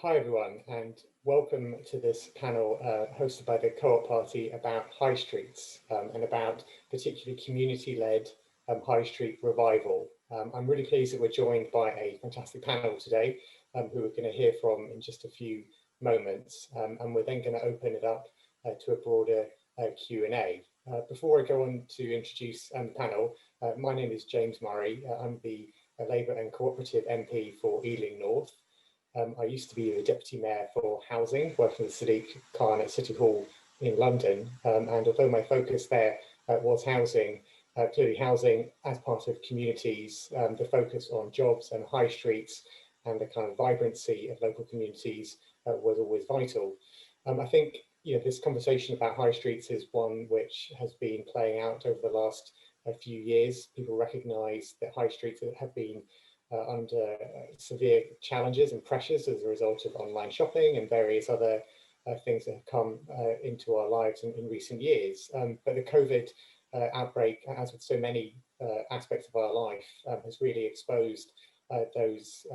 Hi everyone, and welcome to this panel hosted by the Co-op Party about high streets and about particularly community-led high street revival. I'm really pleased that we're joined by a fantastic panel today who we're going to hear from in just a few moments, and we're then going to open it up to a broader Q&A. Before I go on to introduce the panel, my name is James Murray. I'm the Labour and Co-operative MP for Ealing North. I used to be the Deputy Mayor for Housing, working with Sadiq Khan at City Hall in London. And although my focus there was housing, clearly housing as part of communities, the focus on jobs and high streets and the kind of vibrancy of local communities was always vital. I think this conversation about high streets is one which has been playing out over the last few years. People recognise that high streets have been under severe challenges and pressures as a result of online shopping and various other things that have come into our lives in recent years. But the COVID outbreak, as with so many aspects of our life, has really exposed those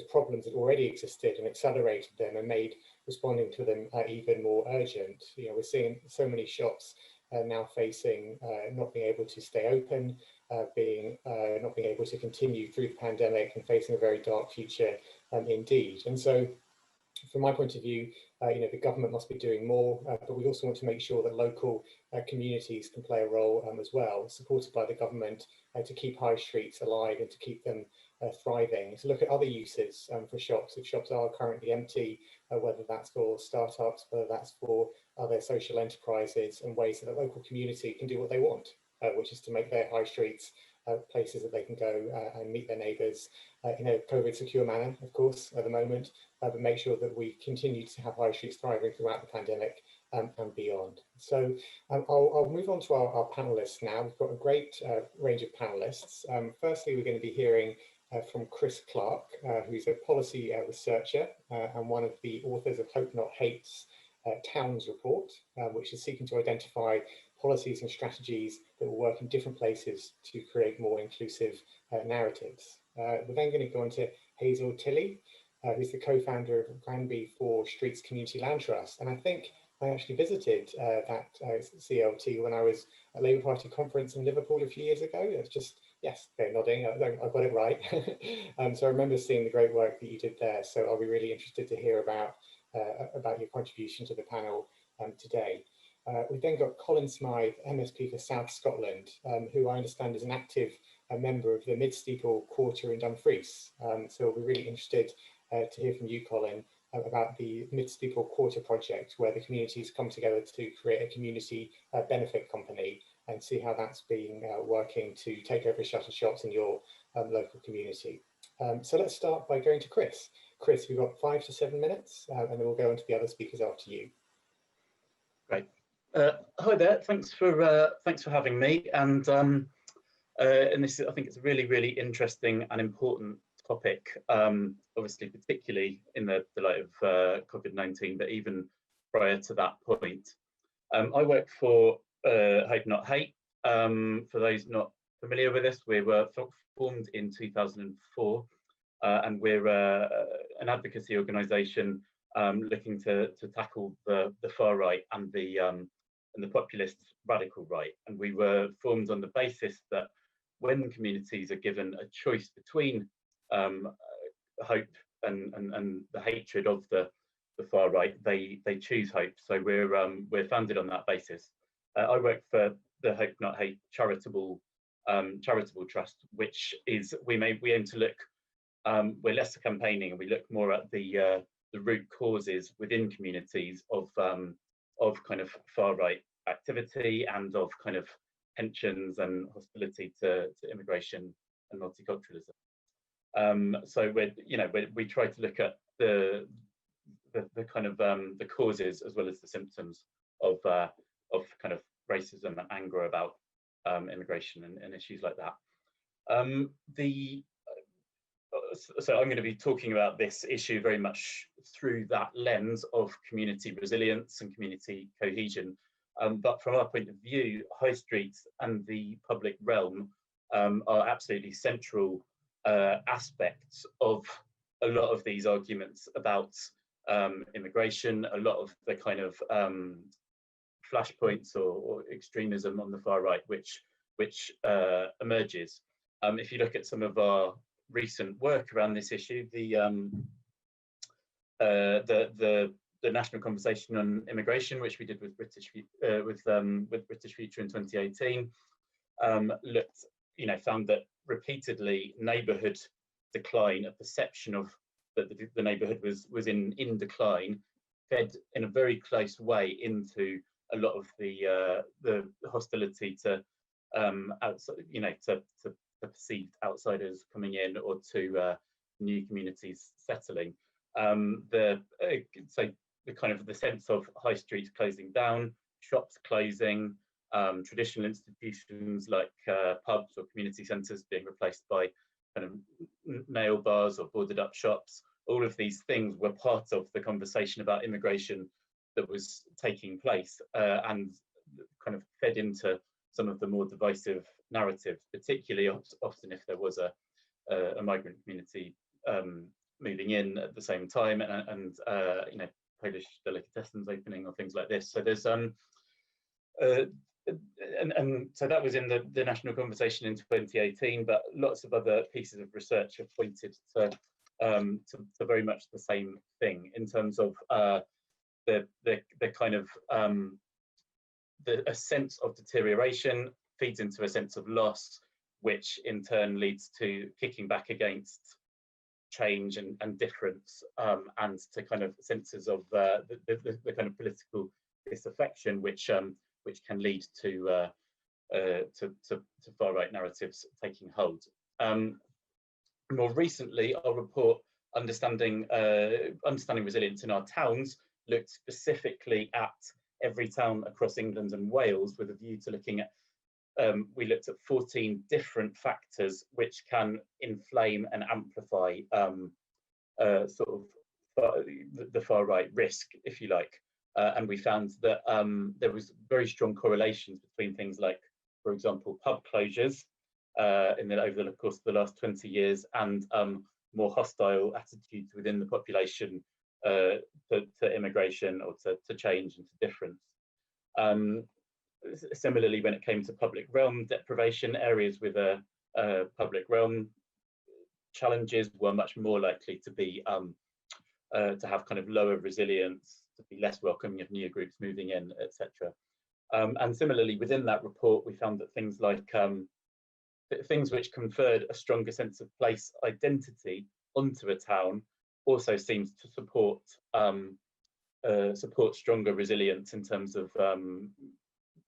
problems that already existed and accelerated them and made responding to them even more urgent. We're seeing so many shops now facing not being able to stay open, not being able to continue through the pandemic and facing a very dark future indeed. And so from my point of view, the government must be doing more, but we also want to make sure that local communities can play a role as well, supported by the government to keep high streets alive and to keep them thriving. To look at other uses for shops, if shops are currently empty, whether that's for startups, whether that's for other social enterprises, and ways that the local community can do what they want, which is to make their high streets places that they can go and meet their neighbours in a COVID secure manner, of course, at the moment, but make sure that we continue to have high streets thriving throughout the pandemic and beyond. So I'll move on to our panellists now. We've got a great range of panellists. Firstly, we're going to be hearing from Chris Clark, who's a policy researcher and one of the authors of Hope Not Hate's Towns report, which is seeking to identify policies and strategies that will work in different places to create more inclusive narratives. We're then going to go on to Hazel Tilley, who's the co-founder of Granby for Streets Community Land Trust. And I think I actually visited that CLT when I was at Labour Party conference in Liverpool a few years ago. It's just, yes, they're nodding, I got it right. So I remember seeing the great work that you did there. So I'll be really interested to hear about your contribution to the panel today. We've then got Colin Smythe, MSP for South Scotland, who I understand is an active member of the Mid-Steeple Quarter in Dumfries. So we'll be really interested to hear from you, Colin, about the Mid-Steeple Quarter project, where the communities come together to create a community benefit company and see how that's been working to take over shuttle shops in your local community. So let's start by going to Chris. Chris, we've got 5 to 7 minutes, and then we'll go on to the other speakers after you. Great. Hi there. Thanks for having me. And this is, I think it's a really interesting and important topic. Obviously, particularly in the light of COVID-19, but even prior to that point. I work for Hope Not Hate. For those not familiar with this, we were formed in 2004, and we're an advocacy organisation looking to tackle the far right and the populist radical right. And we were formed on the basis that when communities are given a choice between hope and the hatred of the far right, they choose hope. So we're founded on that basis. I work for the Hope Not Hate charitable trust, which is we aim to look. We're less campaigning, and we look more at the root causes within communities of kind of far right activity and of kind of tensions and hostility to immigration and multiculturalism. So we try to look at the kind of the causes as well as the symptoms of kind of racism and anger about immigration and issues like that. So I'm going to be talking about this issue very much through that lens of community resilience and community cohesion. But from our point of view, high streets and the public realm are absolutely central aspects of a lot of these arguments about immigration, a lot of the kind of flashpoints or extremism on the far right, which emerges. If you look at some of our recent work around this issue, the national conversation on immigration, which we did with British Future in 2018, found that repeatedly neighbourhood decline, a perception of that the neighbourhood was in decline, fed in a very close way into a lot of the hostility to to perceived outsiders coming in, or to new communities settling. The kind of the sense of high streets closing down, shops closing, traditional institutions like pubs or community centres being replaced by kind of nail bars or boarded up shops. All of these things were part of the conversation about immigration that was taking place, and kind of fed into some of the more divisive narratives, particularly often if there was a migrant community moving in at the same time, and Polish delicatessens opening or things like this. So there's and so that was in the national conversation in 2018, but lots of other pieces of research have pointed to very much the same thing in terms of the kind of a sense of deterioration feeds into a sense of loss, which in turn leads to kicking back against change and difference, and to kind of senses of the kind of political disaffection, which can lead to far right narratives taking hold. More recently, our report Understanding Resilience in Our Towns looked specifically at every town across England and Wales with a view to looking at, we looked at 14 different factors which can inflame and amplify sort of the far right risk, if you like. And we found that there was very strong correlations between things like, for example, pub closures over the course of the last 20 years, and more hostile attitudes within the population to immigration or to change and to difference. Similarly, when it came to public realm deprivation, areas with a public realm challenges were much more likely to be to have kind of lower resilience, to be less welcoming of new groups moving in, etc. And similarly, within that report, we found that things like things which conferred a stronger sense of place identity onto a town also seems to support stronger resilience in terms of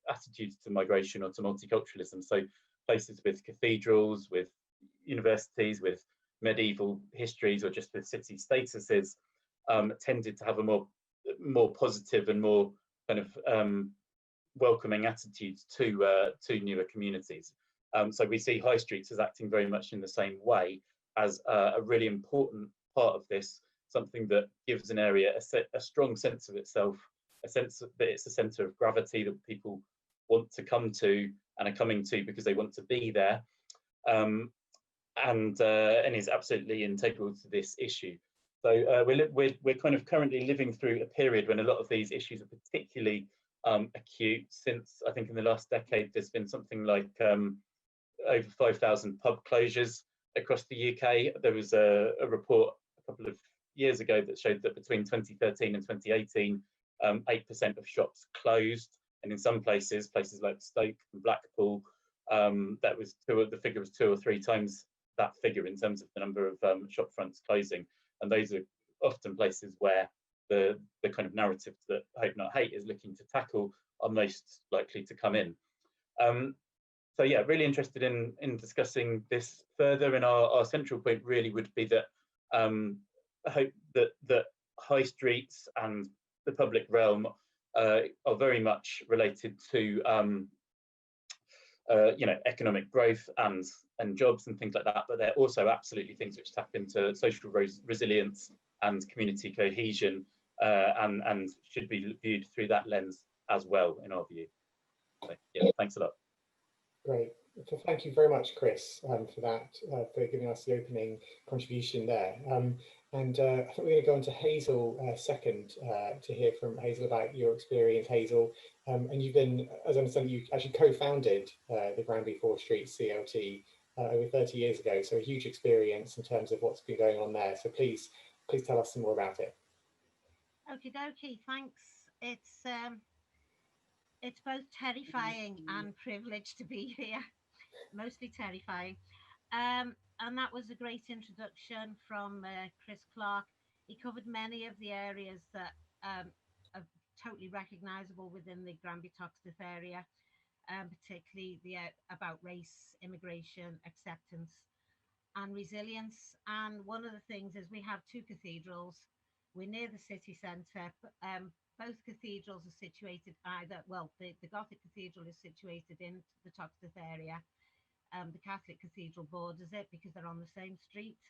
attitudes to migration or to multiculturalism. So places with cathedrals, with universities, with medieval histories, or just with city statuses, tended to have a more positive and more kind of welcoming attitudes to newer communities. So we see high streets as acting very much in the same way as a really important part of this, something that gives an area a strong sense of itself, a sense that it's a centre of gravity that people want to come to and are coming to because they want to be there, and is absolutely integral to this issue. So we're kind of currently living through a period when a lot of these issues are particularly acute. Since I think in the last decade, there's been something like over 5,000 pub closures across the UK. There was a report a couple of years ago that showed that between 2013 and 2018, 8% of shops closed, and in some places like Stoke and Blackpool, the figure was 2 or 3 times that figure in terms of the number of shop fronts closing. And those are often places where the kind of narratives that Hope Not Hate is looking to tackle are most likely to come in. So yeah, really interested in discussing this further, and our central point really would be that I hope that high streets and the public realm are very much related to economic growth and jobs and things like that, but they're also absolutely things which tap into social resilience and community cohesion, and should be viewed through that lens as well, in our view. So, yeah, thanks a lot. Great. So thank you very much, Chris, for that, for giving us the opening contribution there. And I think we're going to go on to Hazel second to hear from Hazel about your experience, Hazel. And you've been, as I understand, you actually co-founded the Granby 4th Street CLT over 30 years ago. So a huge experience in terms of what's been going on there. So please tell us some more about it. Okie dokie, thanks. It's both terrifying and privileged to be here. Mostly terrifying. And that was a great introduction from Chris Clark. He covered many of the areas that are totally recognisable within the Granby Toxteth area, particularly the about race, immigration, acceptance, and resilience. And one of the things is we have two cathedrals. We're near the city centre. Both cathedrals are situated either, well, the Gothic cathedral is situated in the Toxteth area. The Catholic cathedral borders it because they're on the same street.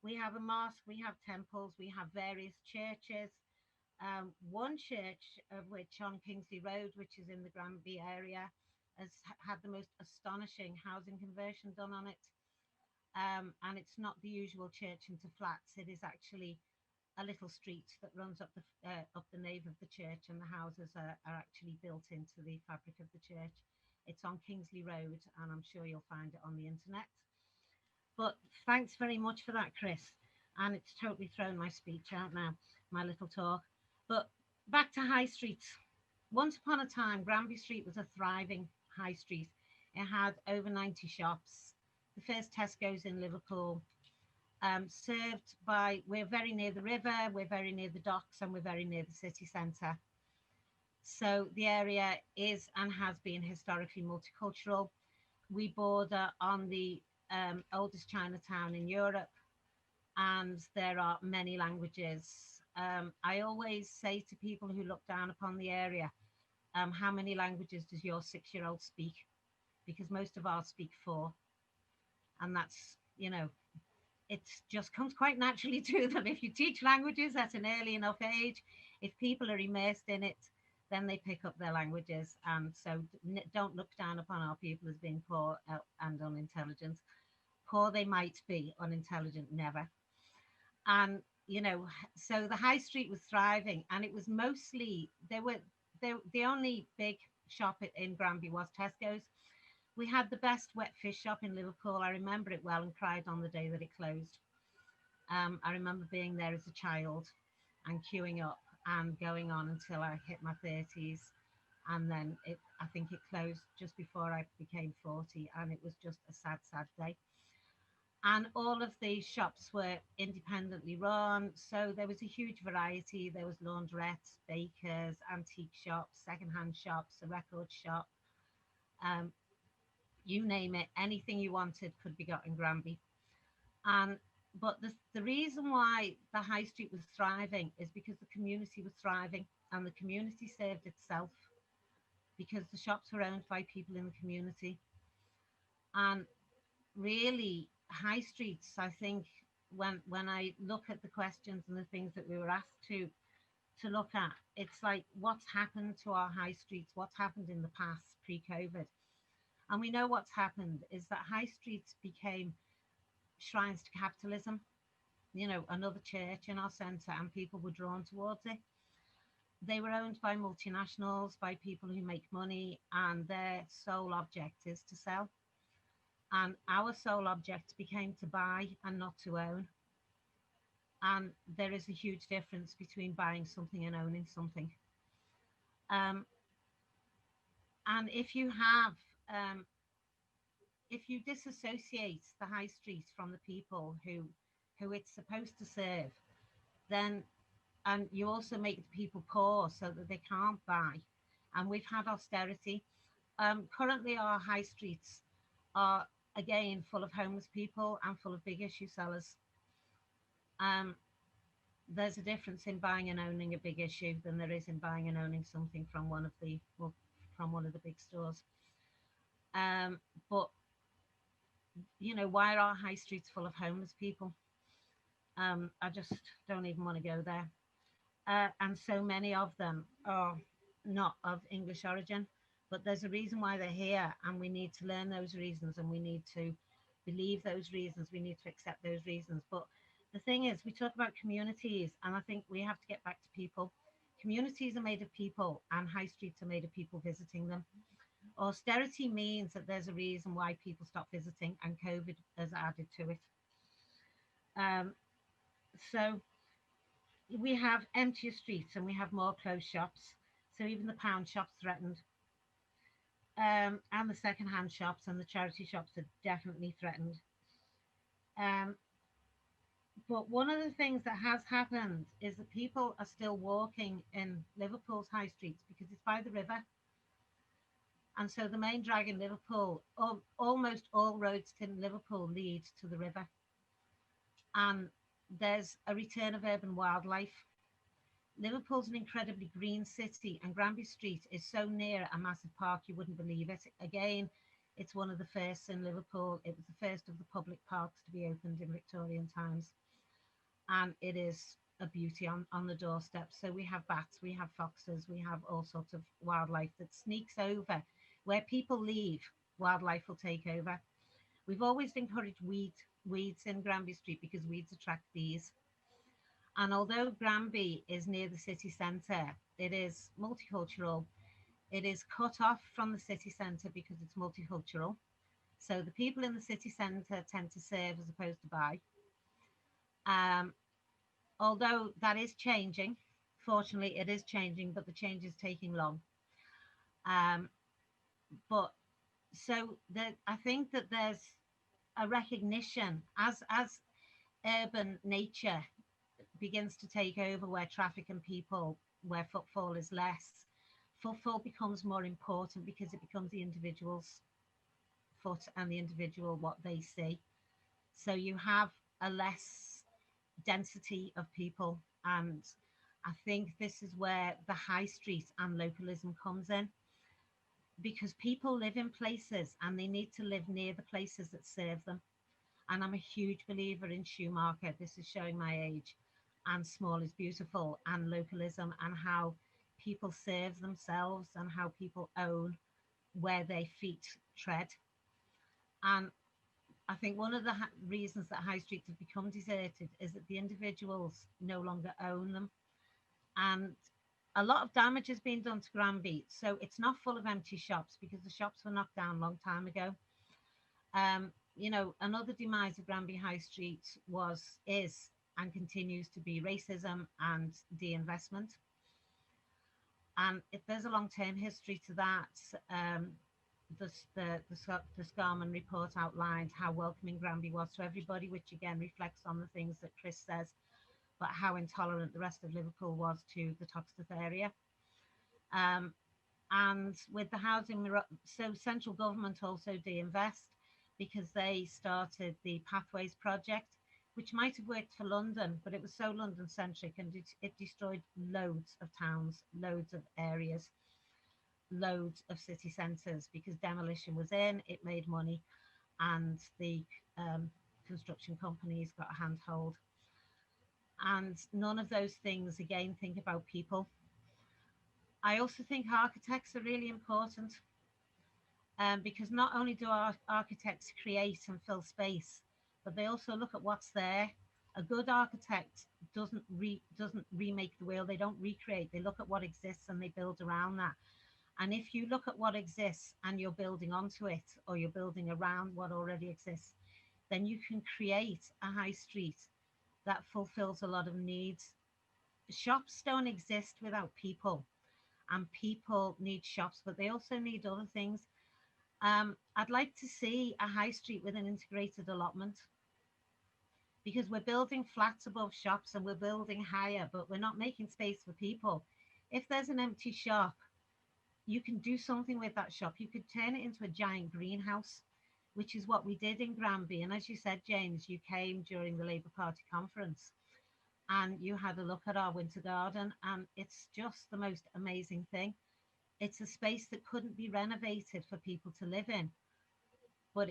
We have a mosque, we have temples, we have various churches. One church of which on Kingsley Road, which is in the Granby area, has had the most astonishing housing conversion done on it. And it's not the usual church into flats. It is actually a little street that runs up the nave of the church, and the houses are actually built into the fabric of the church. It's on Kingsley Road, and I'm sure you'll find it on the internet. But thanks very much for that, Chris. And it's totally thrown my speech out now, my little talk. But back to high streets. Once upon a time, Granby Street was a thriving high street. It had over 90 shops. The first Tesco's in Liverpool, served by, we're very near the river, we're very near the docks, and we're very near the city centre. So the area is and has been historically multicultural. We border on the oldest Chinatown in Europe, and there are many languages. I always say to people who look down upon the area, how many languages does your 6-year-old speak? Because most of ours speak 4. And that's, it just comes quite naturally to them. If you teach languages at an early enough age, if people are immersed in it, then they pick up their languages. And so don't look down upon our people as being poor and unintelligent. Poor they might be, unintelligent never. And so the high street was thriving, and it was mostly the only big shop in Granby was Tesco's. We had the best wet fish shop in Liverpool. I remember it well and cried on the day that it closed. I remember being there as a child and queuing up and going on until I hit my 30s. And then I think it closed just before I became 40. And it was just a sad, sad day. And all of these shops were independently run. So there was a huge variety. There was laundrettes, bakers, antique shops, secondhand shops, a record shop. You name it, anything you wanted could be got in Granby. But the reason why the high street was thriving is because the community was thriving, and the community served itself because the shops were owned by people in the community. And really, high streets, I think, when I look at the questions and the things that we were asked to look at, it's like, what's happened to our high streets? What's happened in the past pre-COVID? And we know what's happened is that high streets became shrines to capitalism, another church in our centre, and people were drawn towards it. They were owned by multinationals, by people who make money, and their sole object is to sell. And our sole object became to buy and not to own. And there is a huge difference between buying something and owning something. And if you disassociate the high street from the people who it's supposed to serve, then and you also make the people poor so that they can't buy. And we've had austerity. Currently, our high streets are again full of homeless people and full of big issue sellers. There's a difference in buying and owning a big issue than there is in buying and owning something from one of the big stores. But why are our high streets full of homeless people? I just don't even want to go there. And so many of them are not of English origin, but there's a reason why they're here, and we need to learn those reasons, and we need to believe those reasons. We need to accept those reasons. But the thing is, we talk about communities, and I think we have to get back to people. Communities are made of people, and high streets are made of people visiting them. Austerity means that there's a reason why people stop visiting, and COVID has added to it. Um, so we have emptier streets and we have more closed shops. So even the pound shops threatened, and the second-hand shops and the charity shops are definitely threatened. Um, but one of the things that has happened is that people are still walking in Liverpool's high streets because it's by the river. And so the main drag in Liverpool, almost all roads in Liverpool lead to the river. And there's a return of urban wildlife. Liverpool's an incredibly green city, and Granby Street is so near a massive park you wouldn't believe it. Again, it's one of the first in Liverpool. It was the first of the public parks to be opened in Victorian times, and it is a beauty on the doorstep. So we have bats, we have foxes, we have all sorts of wildlife that sneaks over. Where people leave, wildlife will take over. We've always encouraged weeds in Granby Street because weeds attract bees. And although Granby is near the city centre, it is multicultural. It is cut off from the city centre because it's multicultural. So the people in the city centre tend to serve as opposed to buy. Um, Although that is changing, fortunately, it is changing, but the change is taking long. Um, but so that I think that there's a recognition as urban nature begins to take over, where traffic and people, where footfall is less, footfall becomes more important because it becomes the individual's foot and the individual what they see. So you have a less density of people, and I think this is where the high street and localism comes in, because people live in places and they need to live near the places that serve them. And I'm a huge believer in Schumacher. This is showing my age. And small is beautiful, and localism, and how people serve themselves and how people own where their feet tread. And I think one of the reasons that high streets have become deserted is that the individuals no longer own them. And a lot of damage has been done to Granby. So it's not full of empty shops because the shops were knocked down a long time ago. Another demise of Granby High Street is, and continues to be, racism and de-investment. And if there's a long-term history to that, the Scarman report outlined how welcoming Granby was to everybody, which again reflects on the things that Chris says, but how intolerant the rest of Liverpool was to the Toxteth area. And with the housing, so central government also de-invest because they started the Pathways project, which might have worked for London, but it was so London centric, and it destroyed loads of towns, loads of areas, loads of city centres, because demolition was in, it made money, and the construction companies got a handhold. And none of those things, again, think about people. I also think architects are really important, because not only do our architects create and fill space, but they also look at what's there. A good architect doesn't remake the wheel. They don't recreate. They look at what exists and they build around that. And if you look at what exists and you're building onto it, or you're building around what already exists, then you can create a high street that fulfills a lot of needs. Shops don't exist without people, and people need shops, but they also need other things. I'd like to see a high street with an integrated allotment, because we're building flats above shops and we're building higher, but we're not making space for people. If there's an empty shop, you can do something with that shop. You could turn it into a giant greenhouse, which is what we did in Granby. And as you said, James, you came during the Labour Party conference and you had a look at our winter garden, and it's just the most amazing thing. It's a space that couldn't be renovated for people to live in, but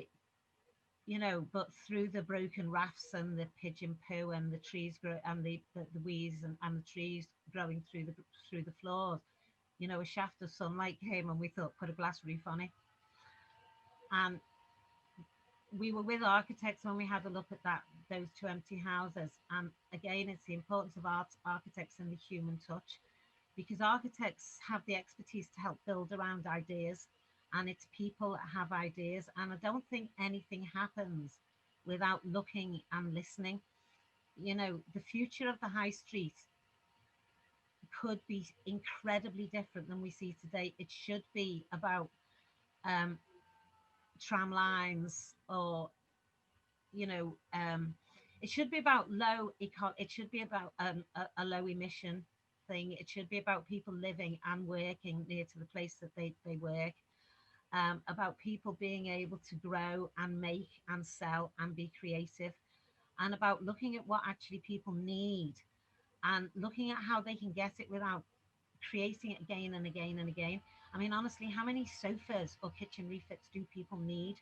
but through the broken rafts and the pigeon poo and the trees grow, and the weeds and the trees growing through the floors, a shaft of sunlight came, and we thought, put a glass roof on it. And we were with architects when we had a look at those two empty houses. And again, it's the importance of architects and the human touch, because architects have the expertise to help build around ideas, and it's people that have ideas. And I don't think anything happens without looking and listening. You know, the future of the high street could be incredibly different than we see today. It should be about um, tram lines, or you know, it should be about it should be about a low emission thing. It should be about people living and working near to the place that they work. About people being able to grow and make and sell and be creative, and about looking at what actually people need, and looking at how they can get it without creating it again and again and again. I mean, honestly, how many sofas or kitchen refits do people need?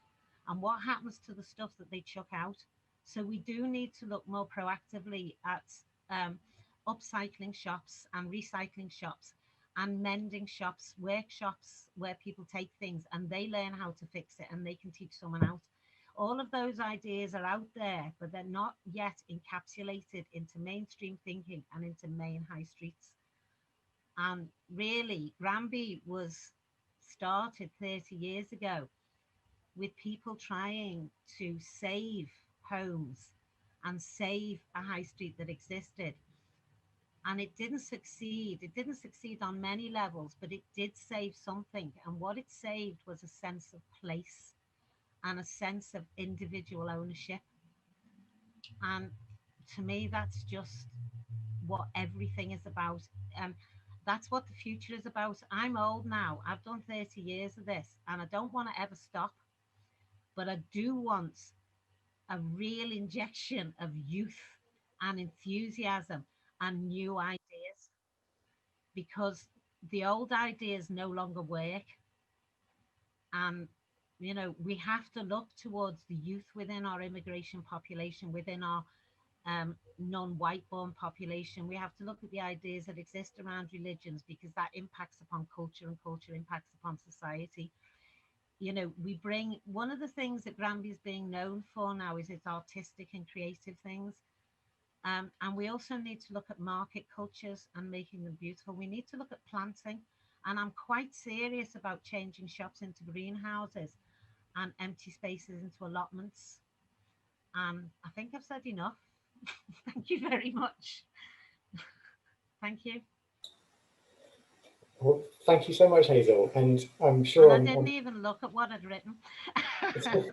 And what happens to the stuff that they chuck out? So we do need to look more proactively at um, upcycling shops and recycling shops and mending shops, workshops where people take things and they learn how to fix it and they can teach someone else. All of those ideas are out there, but they're not yet encapsulated into mainstream thinking and into main high streets. And really, Granby was started 30 years ago with people trying to save homes and save a high street that existed. And it didn't succeed. It didn't succeed on many levels, but it did save something. And what it saved was a sense of place and a sense of individual ownership. And to me, that's just what everything is about. Um, that's what the future is about. I'm old now. I've done 30 years of this and I don't want to ever stop, but I do want a real injection of youth and enthusiasm and new ideas, because the old ideas no longer work. And, you know, we have to look towards the youth within our immigration population, within our non-white born population. We have to look at the ideas that exist around religions, because that impacts upon culture and culture impacts upon society. You know, we bring one of the things that Granby is being known for now is its artistic and creative things. And we also need to look at market cultures and making them beautiful. We need to look at planting. And I'm quite serious about changing shops into greenhouses and empty spaces into allotments. I think I've said enough. Thank you very much. Thank you. Well, thank you so much, Hazel. And I'm And sure I I'm, didn't I'm even look at what I'd written. Thank you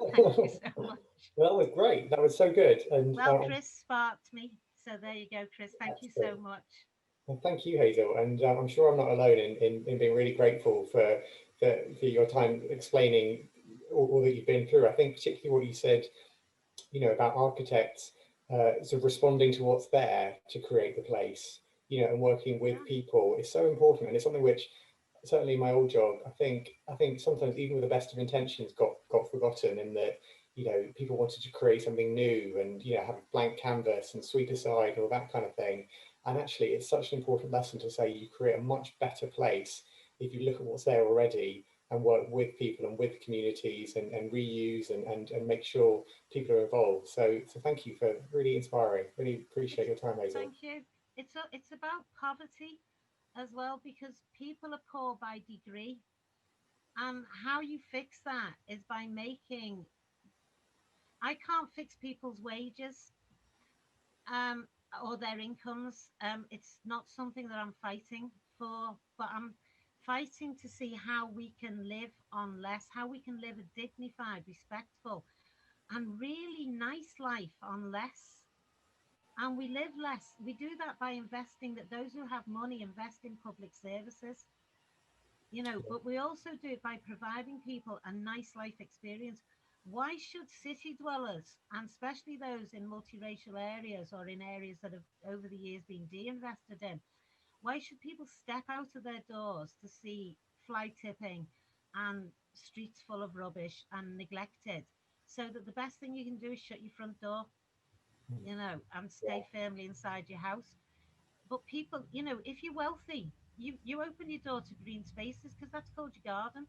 that so much. was great. That was so good. And Well, Chris sparked me. So there you go, Chris. Thank you so excellent. much. Well, thank you, Hazel. And I'm sure I'm not alone in being really grateful for your time explaining all that you've been through. I think particularly what you said, about architects sort of responding to what's there to create the place, and working with Yeah. people is so important. And it's something which certainly in my old job, I think sometimes even with the best of intentions got forgotten, in that people wanted to create something new and have a blank canvas and sweep aside and all that kind of thing. And actually, it's such an important lesson to say you create a much better place if you look at what's there already and work with people and with communities and reuse and make sure people are involved. So thank you for really inspiring. Really appreciate It's your time, Hazel. Thank you. It's about poverty as well, because people are poor by degree. And how you fix that is by making, I can't fix people's wages um, or their incomes. It's not something that I'm fighting for, but I'm fighting to see how we can live on less, how we can live a dignified, respectful, and really nice life on less. And we live less. We do that by investing, that those who have money invest in public services, but we also do it by providing people a nice life experience. Why should city dwellers, and especially those in multiracial areas or in areas that have over the years been de-invested in, why should people step out of their doors to see fly tipping and streets full of rubbish and neglected? So that the best thing you can do is shut your front door, and Yeah. stay firmly inside your house. But people, if you're wealthy, you open your door to green spaces because that's called your garden.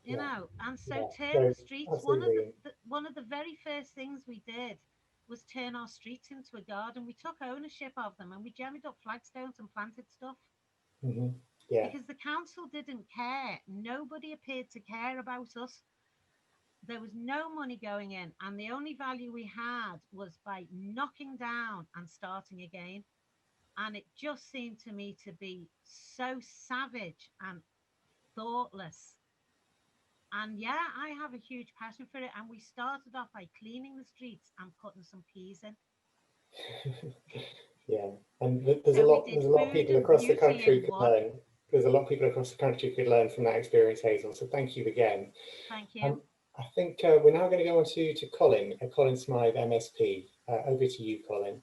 you know. And so Yeah, turn no, the streets. absolutely. One of the very first things we did was turn our streets into a garden. We took ownership of them and we gemmed up flagstones and planted stuff Hmm. Yeah. because the council didn't care. Nobody appeared to care about us. There was no money going in, and the only value we had was by knocking down and starting again. And it just seemed to me to be so savage and thoughtless. And yeah, I have a huge passion for it. And we started off by cleaning the streets and putting some peas in. Yeah, and So we did there's a lot of food people and across the beauty country in could one. learn. There's a lot of people across the country could learn from that experience, Hazel. So thank you again. Thank you. Um, I think we're now going to go on to Colin, Colin Smythe, MSP. Over to you, Colin.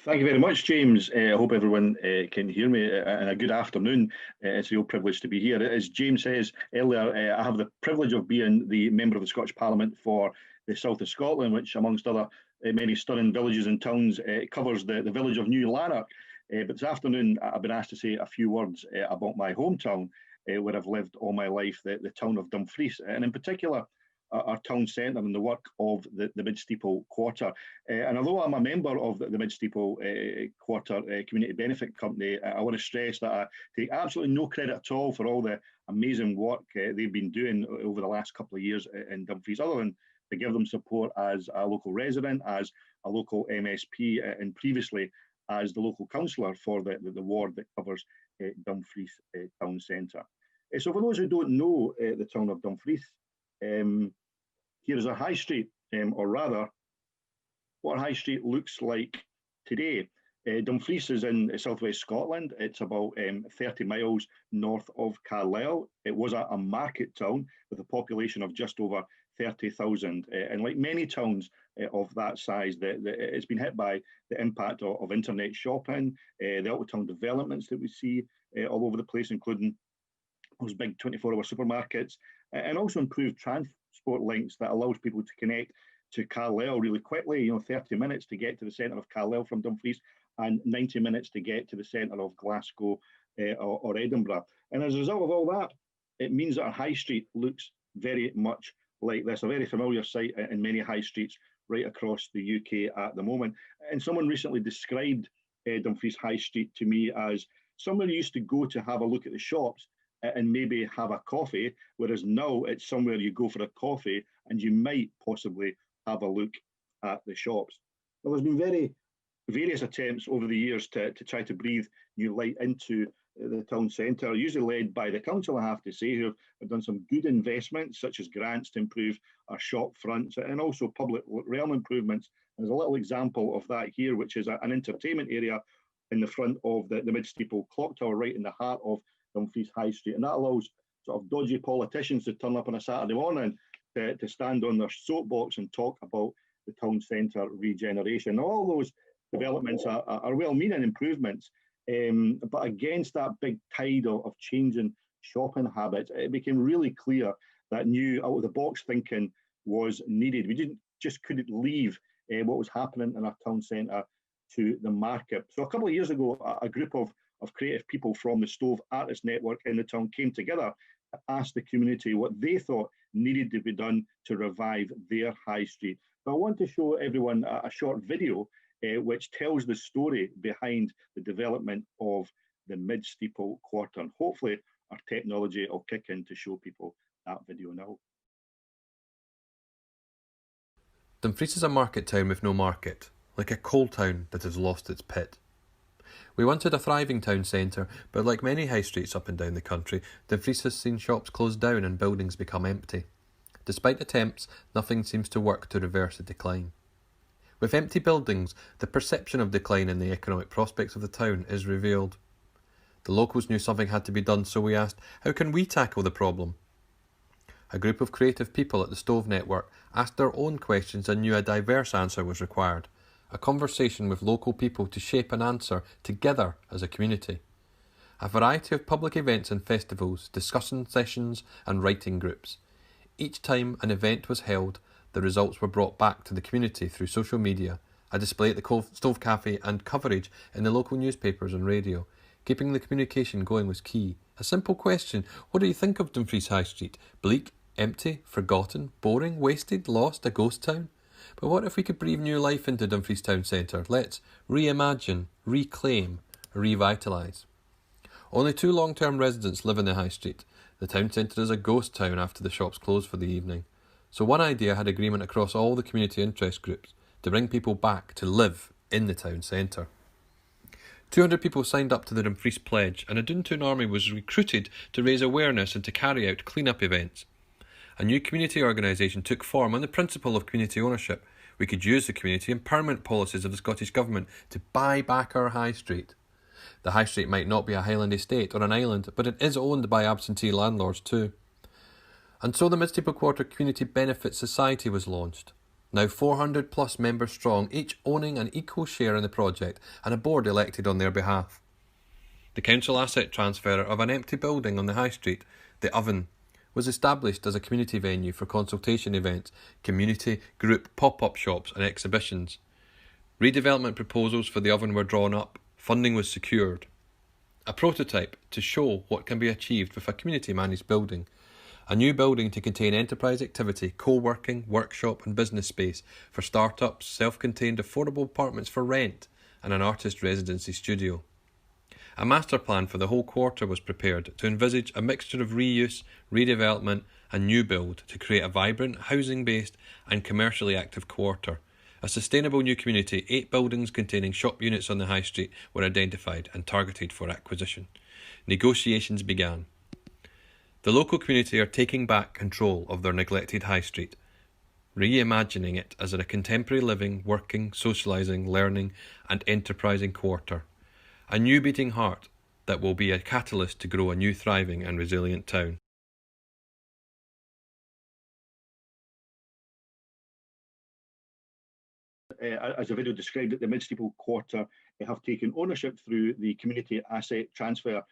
Thank you very much, James. I hope everyone can hear me, and a good afternoon. It's a real privilege to be here. As James says earlier, I have the privilege of being the member of the Scottish Parliament for the south of Scotland, which, amongst other many stunning villages and towns, covers the village of New Lanark. But this afternoon, I've been asked to say a few words about my hometown, where I've lived all my life, the town of Dumfries, and in particular, our town centre and the work of the Mid-Steeple Quarter. And although I'm a member of the Mid-Steeple Quarter Community Benefit Company, I want to stress that I take absolutely no credit at all for all the amazing work they've been doing over the last couple of years in Dumfries, other than to give them support as a local resident, as a local MSP, and previously as the local councillor for the ward that covers Dumfries Town Centre. So for those who don't know the town of Dumfries, here is a high street, or rather, what a high street looks like today. Dumfries is in southwest Scotland. It's about 30 miles north of Carlisle. It was a market town with a population of just over 30,000. And like many towns of that size, it's been hit by the impact of internet shopping, the out-of-town developments that we see all over the place, including those big 24-hour supermarkets, and also improved transport links that allows people to connect to Carlisle really quickly, 30 minutes to get to the centre of Carlisle from Dumfries and 90 minutes to get to the centre of Glasgow or Edinburgh. And as a result of all that, it means that our high street looks very much like this, a very familiar sight in many high streets right across the UK at the moment. And someone recently described Dumfries High Street to me as somewhere you used to go to have a look at the shops and maybe have a coffee, whereas now it's somewhere you go for a coffee and you might possibly have a look at the shops. Well, there's been various attempts over the years to try to breathe new light into the town centre, usually led by the council, I have to say, who have done some good investments, such as grants to improve our shop fronts and also public realm improvements. And there's a little example of that here, which is an entertainment area in the front of the Mid-Steeple Clock Tower, right in the heart of Dumfries High Street. And that allows sort of dodgy politicians to turn up on a Saturday morning to stand on their soapbox and talk about the town centre regeneration. Now, all those developments are well-meaning improvements, but against that big tide of changing shopping habits, it became really clear that new out-of-the-box thinking was needed. We couldn't leave what was happening in our town centre to the market. So a couple of years ago, a group of creative people from the Stove Artists Network in the town came together to ask the community what they thought needed to be done to revive their high street. So I want to show everyone a short video which tells the story behind the development of the Mid-Steeple Quarter. And hopefully our technology will kick in to show people that video now. Dumfries is a market town with no market, like a coal town that has lost its pit. We wanted a thriving town centre, but like many high streets up and down the country, Dumfries has seen shops close down and buildings become empty. Despite attempts, nothing seems to work to reverse the decline. With empty buildings, the perception of decline in the economic prospects of the town is revealed. The locals knew something had to be done, so we asked, how can we tackle the problem? A group of creative people at the Stove Network asked their own questions and knew a diverse answer was required. A conversation with local people to shape an answer together as a community. A variety of public events and festivals, discussion sessions and writing groups. Each time an event was held, the results were brought back to the community through social media, a display at the Stove Cafe and coverage in the local newspapers and radio, Keeping the communication going was key. A simple question: what do you think of Dumfries High Street? Bleak, empty, forgotten, boring, wasted, lost, a ghost town? But what if we could breathe new life into Dumfries Town Centre? Let's reimagine, reclaim, revitalise. Only 2 long-term residents live in the High Street. The town centre is a ghost town after the shops close for the evening. So one idea had agreement across all the community interest groups to bring people back to live in the town centre. 200 people signed up to the Dumfries Pledge, and a Duntown army was recruited to raise awareness and to carry out clean-up events. A new community organisation took form on the principle of community ownership. We could use the community empowerment policies of the Scottish Government to buy back our High Street. The High Street might not be a Highland estate or an island, but it is owned by absentee landlords too. And so the Mid-Steeple Quarter Community Benefit Society was launched. Now 400 plus members strong, each owning an equal share in the project, and a board elected on their behalf. The council asset transfer of an empty building on the High Street, the Oven, was established as a community venue for consultation events, community, group, pop-up shops and exhibitions. Redevelopment proposals for the Oven were drawn up, funding was secured. A prototype to show what can be achieved with a community-managed building. A new building to contain enterprise activity, co-working, workshop and business space for start-ups, self-contained affordable apartments for rent and an artist residency studio. A master plan for the whole quarter was prepared to envisage a mixture of reuse, redevelopment and new build to create a vibrant, housing-based and commercially active quarter. A sustainable new community, 8 buildings containing shop units on the High Street were identified and targeted for acquisition. Negotiations began. The local community are taking back control of their neglected High Street, reimagining it as a contemporary living, working, socialising, learning and enterprising quarter. A new beating heart that will be a catalyst to grow a new thriving and resilient town. As the video described it, the Mid-Steeple Quarter have taken ownership through the community asset transfer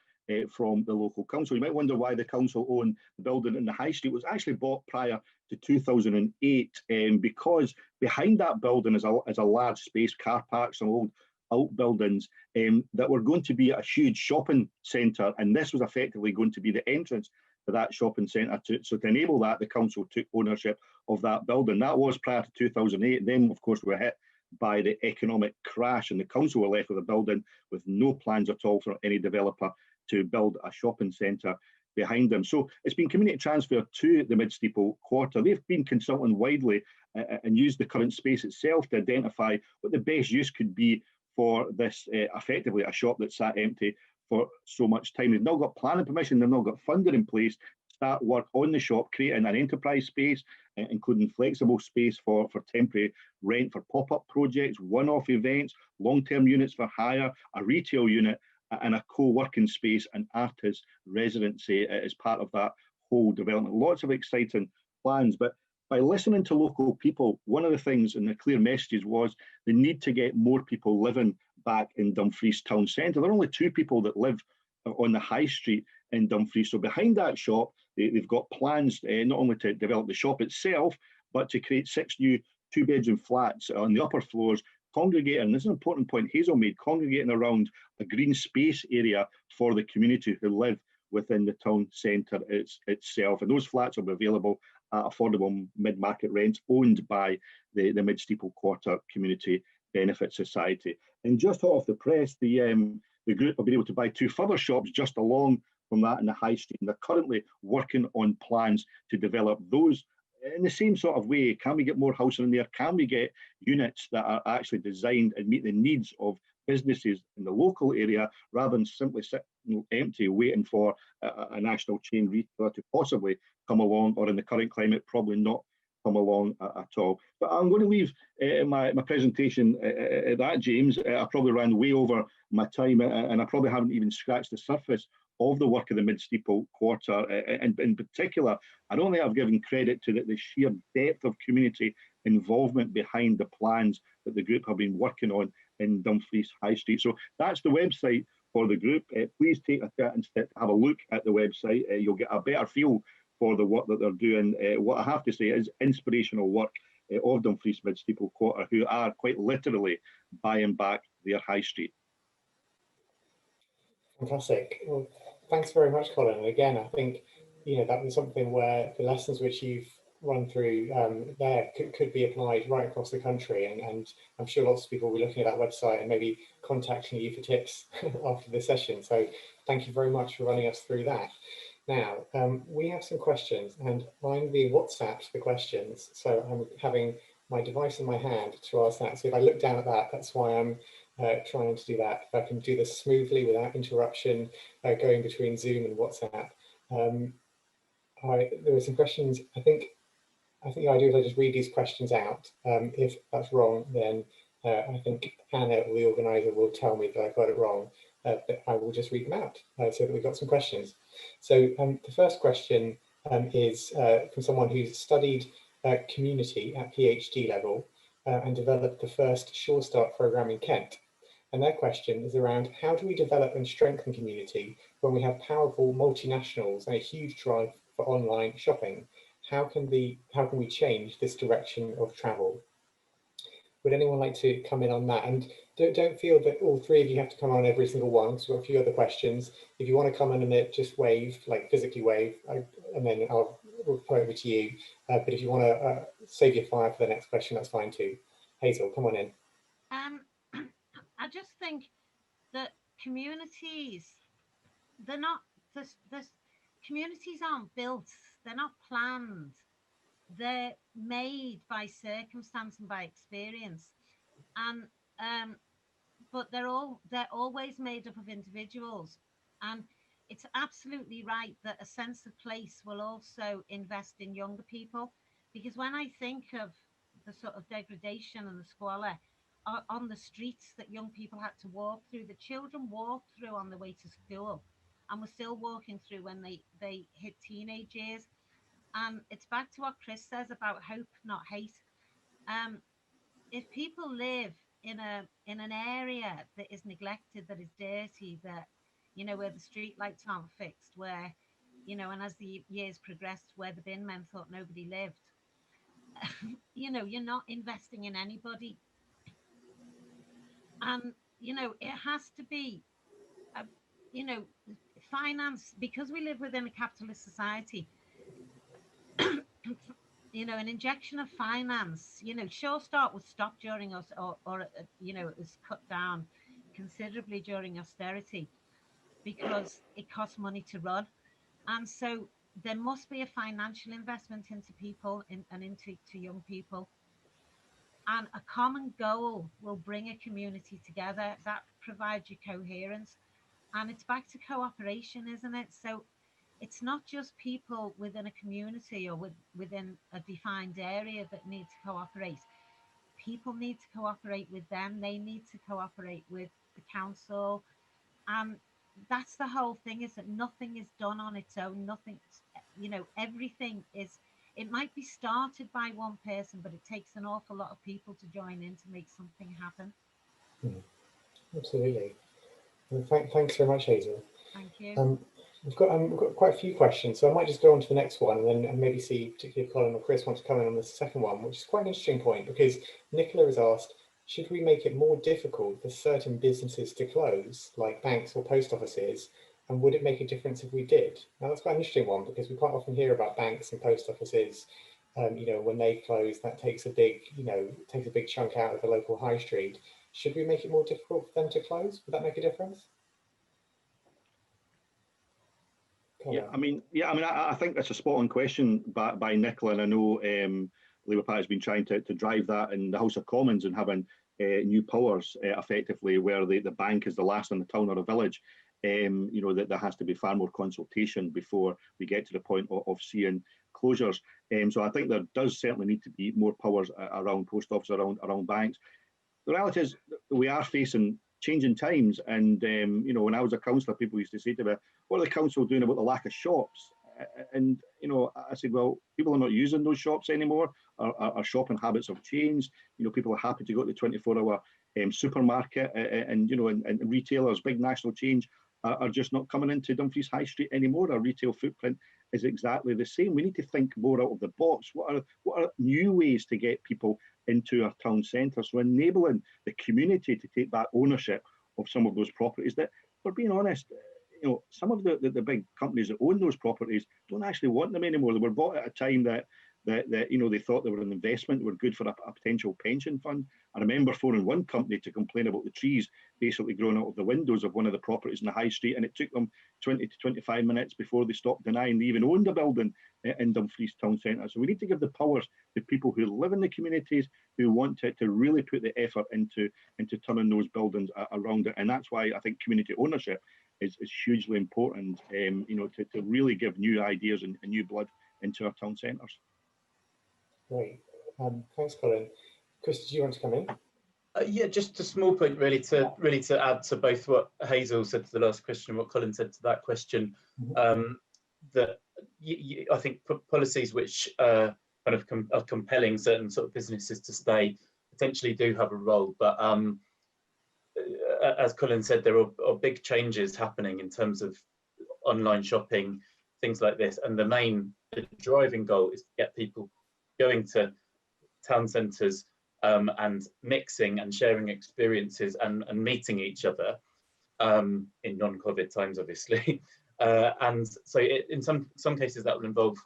from the local council. You might wonder why the council owned the building in the High Street. It was actually bought prior to 2008 because behind that building is a large space, car parks, some old outbuildings that were going to be a huge shopping centre, and this was effectively going to be the entrance to that shopping centre. So to enable that, the council took ownership of that building. That was prior to 2008. Then, of course, we were hit by the economic crash, and the council were left with a building with no plans at all for any developer to build a shopping centre behind them. So it's been community transfer to the Mid-Steeple Quarter. They've been consulting widely and used the current space itself to identify what the best use could be for this, effectively a shop that sat empty for so much time. They've now got planning permission, they've now got funding in place to start work on the shop, creating an enterprise space, including flexible space for temporary rent for pop-up projects, one-off events, long-term units for hire, a retail unit, and a co-working space and artist residency as part of that whole development. Lots of exciting plans, but by listening to local people, one of the things and the clear messages was the need to get more people living back in Dumfries town centre. There are only 2 people that live on the High Street in Dumfries. So behind that shop, they've got plans not only to develop the shop itself, but to create 6 new 2-bedroom flats on the upper floors, congregating, and this is an important point Hazel made, congregating around a green space area for the community who live within the town centre itself. And those flats will be available at affordable mid-market rents owned by the Mid-Steeple Quarter Community Benefit Society. And just hot off the press, the group have been able to buy 2 further shops just along from that in the High Street, and they're currently working on plans to develop those in the same sort of way. Can we get more housing in there? Can we get units that are actually designed and meet the needs of businesses in the local area, rather than simply sitting empty waiting for a national chain retailer to possibly come along, or in the current climate probably not come along at all. But I'm going to leave my presentation at that, James. I probably ran way over my time, and I probably haven't even scratched the surface of the work of the Mid-Steeple Quarter. And in particular, I don't think I've given credit to the sheer depth of community involvement behind the plans that the group have been working on in Dumfries High Street. So that's the website for the group. Please take a chance to have a look at the website. You'll get a better feel for the work that they're doing. What I have to say is inspirational work of Dumfries Mid-Steeple Quarter, who are quite literally buying back their High Street. Fantastic. Well, thanks very much, Colin. And again, I think, that was something where the lessons which you've run through there could be applied right across the country. And I'm sure lots of people will be looking at that website and maybe contacting you for tips after the session. So thank you very much for running us through that. Now, we have some questions, and I'm being WhatsApped the questions. So I'm having my device in my hand to ask that. So if I look down at that, that's why I'm trying to do that. If I can do this smoothly without interruption, going between Zoom and WhatsApp. There were some questions. I think the idea is I just read these questions out. If that's wrong, then I think Hannah, or the organizer, will tell me that I got it wrong. But I will just read them out so that we've got some questions. So the first question is from someone who's studied community at PhD level and developed the first Sure Start program in Kent. And their question is around how do we develop and strengthen community when we have powerful multinationals and a huge drive for online shopping? How can we change this direction of travel? Would anyone like to come in on that? And don't feel that all three of you have to come on every single one, because we've got a few other questions. If you want to come in and just wave, like physically wave, and then I'll put it over to you. But if you want to save your fire for the next question, that's fine too. Hazel, come on in. I just think that communities, they're not, communities aren't built, they're not planned, they're made by circumstance and by experience. And but they're always made up of individuals. And it's absolutely right that a sense of place will also invest in younger people, because when I think of the sort of degradation and the squalor on the streets that young people had to walk through, the children walked through on the way to school, and were still walking through when they hit teenage years. And it's back to what Chris says about hope, not hate. If people live in an area that is neglected, that is dirty, that where the street lights aren't fixed, where and as the years progressed, where the bin men thought nobody lived, you're not investing in anybody. And it has to be a, finance, because we live within a capitalist society. An injection of finance, Sure Start was stopped during us, or it was cut down considerably during austerity because it costs money to run. And so there must be a financial investment into people and into young people. And a common goal will bring a community together that provides you coherence. And it's back to cooperation, isn't it? So it's not just people within a community or within a defined area that need to cooperate. People need to cooperate with them. They need to cooperate with the council. And that's the whole thing, is that nothing is done on its own. Nothing, everything is, it might be started by one person, but it takes an awful lot of people to join in to make something happen. Absolutely. Well, thanks very much, Hazel. Thank you. We've got quite a few questions, so I might just go on to the next one and maybe see, particularly if Colin or Chris want to come in on the second one, which is quite an interesting point, because Nicola has asked, should we make it more difficult for certain businesses to close, like banks or post offices, and would it make a difference if we did? Now, that's quite an interesting one, because we quite often hear about banks and post offices, when they close, that takes a big chunk out of the local high street. Should we make it more difficult for them to close? Would that make a difference? I think that's a spot on question by Nicola, and I know Labour Party has been trying to drive that in the House of Commons and having new powers effectively, where the bank is the last in the town or a village. That there has to be far more consultation before we get to the point of seeing closures. So I think there does certainly need to be more powers around post offices, around banks. The reality is we are facing changing times, and when I was a councillor, people used to say to me, what are the council doing about the lack of shops? And I said, well, people are not using those shops anymore. Our shopping habits have changed. People are happy to go to the 24-hour supermarket, and retailers, big national chains, are just not coming into Dumfries High Street anymore. Our retail footprint is exactly the same. We need to think more out of the box. What are new ways to get people into our town centre? So enabling the community to take back ownership of some of those properties that, for being honest, some of the big companies that own those properties don't actually want them anymore. They were bought at a time that they thought they were an investment, they were good for a potential pension fund. I remember phoning one company to complain about the trees basically growing out of the windows of one of the properties in the high street, and it took them 20 to 25 minutes before they stopped denying they even owned a building in Dumfries town centre. So we need to give the powers to people who live in the communities, who want to really put the effort into turning those buildings around it. And that's why I think community ownership is hugely important, to really give new ideas and new blood into our town centres. Great. Thanks, Colin. Chris, do you want to come in? Yeah, just a small point really to add to both what Hazel said to the last question and what Colin said to that question. That I think policies which kind of are compelling certain sort of businesses to stay potentially do have a role, but as Colin said, there are big changes happening in terms of online shopping, things like this, and the driving goal is to get people going to town centres and mixing and sharing experiences and meeting each other in non-COVID times, obviously. And so in some cases that will involve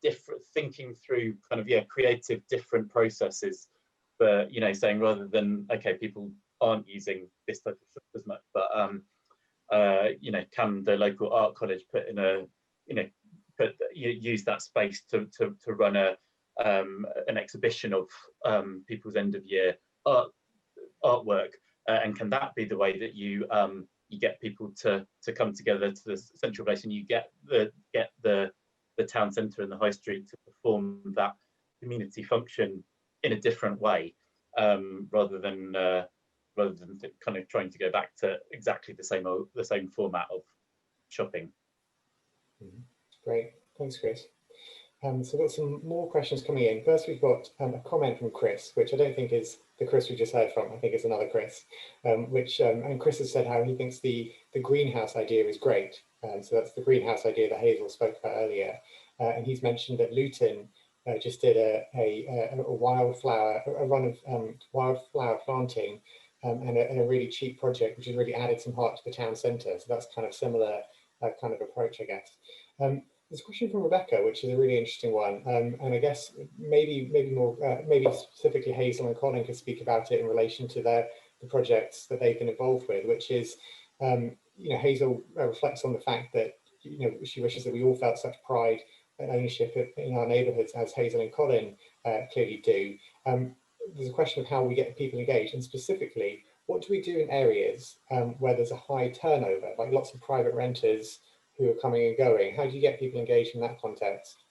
different thinking through kind of creative different processes for saying, rather than people aren't using this type of stuff as much, but can the local art college put in a use that space to run an exhibition of people's end of year artwork, and can that be the way that you get people to come together to the central place, and you get the town centre and the high street to perform that community function in a different way, rather than kind of trying to go back to exactly the same format of shopping. Great, thanks, Chris. So we've got some more questions coming in. First, we've got a comment from Chris, which I don't think is the Chris we just heard from. I think it's another Chris, and Chris has said how he thinks the greenhouse idea is great. So that's the greenhouse idea that Hazel spoke about earlier. And he's mentioned that Luton just did a run of wildflower planting and a really cheap project, which has really added some heart to the town centre. So that's kind of similar kind of approach, I guess. There's a question from Rebecca, which is a really interesting one, and I guess maybe specifically Hazel and Colin could speak about it in relation to the projects that they've been involved with, which is, Hazel reflects on the fact that she wishes that we all felt such pride and ownership in our neighbourhoods as Hazel and Colin clearly do. There's a question of how we get people engaged, and specifically, what do we do in areas where there's a high turnover, like lots of private renters who are coming and going? How do you get people engaged in that context?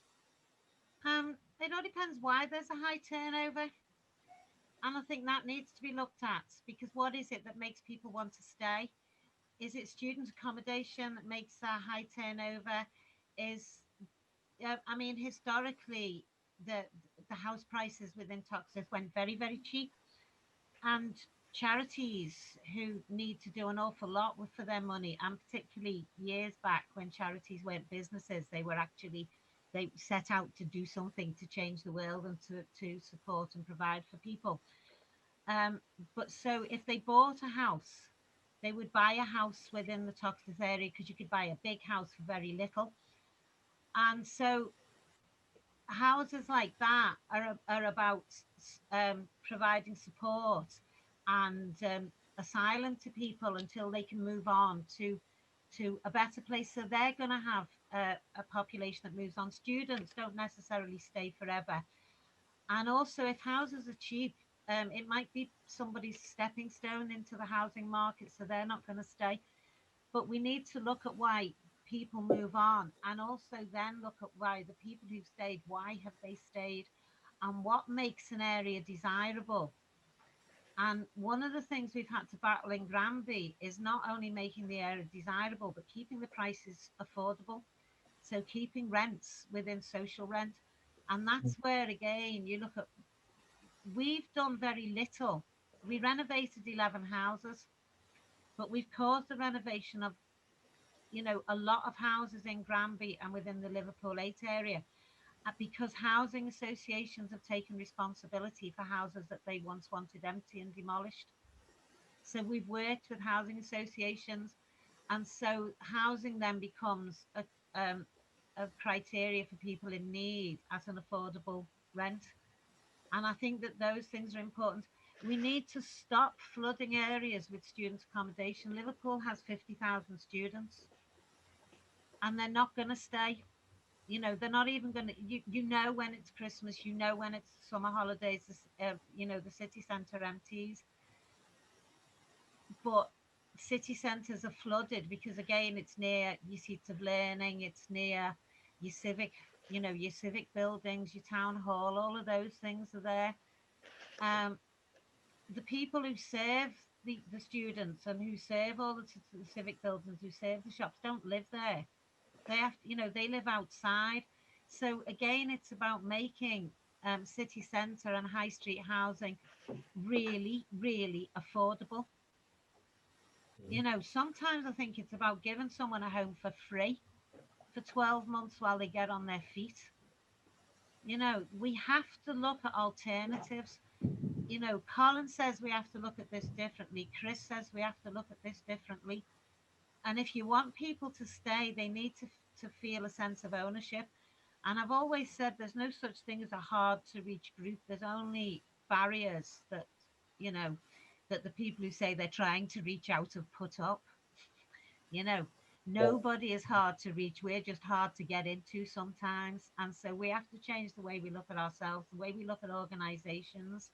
It all depends why there's a high turnover. And I think that needs to be looked at, because what is it that makes people want to stay? Is it student accommodation that makes a high turnover? Historically, the house prices within Toxteth went very, very cheap. And charities who need to do an awful lot for their money, and particularly years back when charities weren't businesses, they set out to do something to change the world and to support and provide for people. But so if they bought a house, they would buy a house within the Toxteth area, because you could buy a big house for very little. And so houses like that are about providing support and asylum to people until they can move on to a better place. So they're going to have a population that moves on. Students don't necessarily stay forever. And also, if houses are cheap, it might be somebody's stepping stone into the housing market, so they're not going to stay. But we need to look at why people move on, and also then look at why the people who've stayed, why have they stayed, and what makes an area desirable. And one of the things we've had to battle in Granby is not only making the area desirable, but keeping the prices affordable. So keeping rents within social rent. And that's where, again, you look at, we've done very little. We renovated 11 houses, but we've caused the renovation of, a lot of houses in Granby and within the Liverpool 8 area, because housing associations have taken responsibility for houses that they once wanted empty and demolished. So we've worked with housing associations, And so housing then becomes a criteria for people in need as an affordable rent. And I think that those things are important. We need to stop flooding areas with student accommodation. Liverpool has 50,000 students, and they're not going to stay. You know, they're not even going to, you know, when it's Christmas, you know, when it's summer holidays, you know, the city centre empties. But city centres are flooded because, again, it's near your seats of learning, it's near your civic, you know, your civic buildings, your town hall, all of those things are there. Um, the people who serve the students and who serve all the civic buildings, who serve the shops, don't live there. They have, you know, they live outside. So again, it's about making city centre and high street housing really, really affordable. You know, sometimes I think it's about giving someone a home for free for 12 months while they get on their feet. You know, we have to look at alternatives. You know, Colin says we have to look at this differently. Chris says we have to look at this differently. And if you want people to stay, they need to feel a sense of ownership. And I've always said there's no such thing as a hard to reach group. There's only barriers that, you know, that the people who say they're trying to reach out have put up. You know, nobody is hard to reach. We're just hard to get into sometimes. And so we have to change the way we look at ourselves, the way we look at organizations,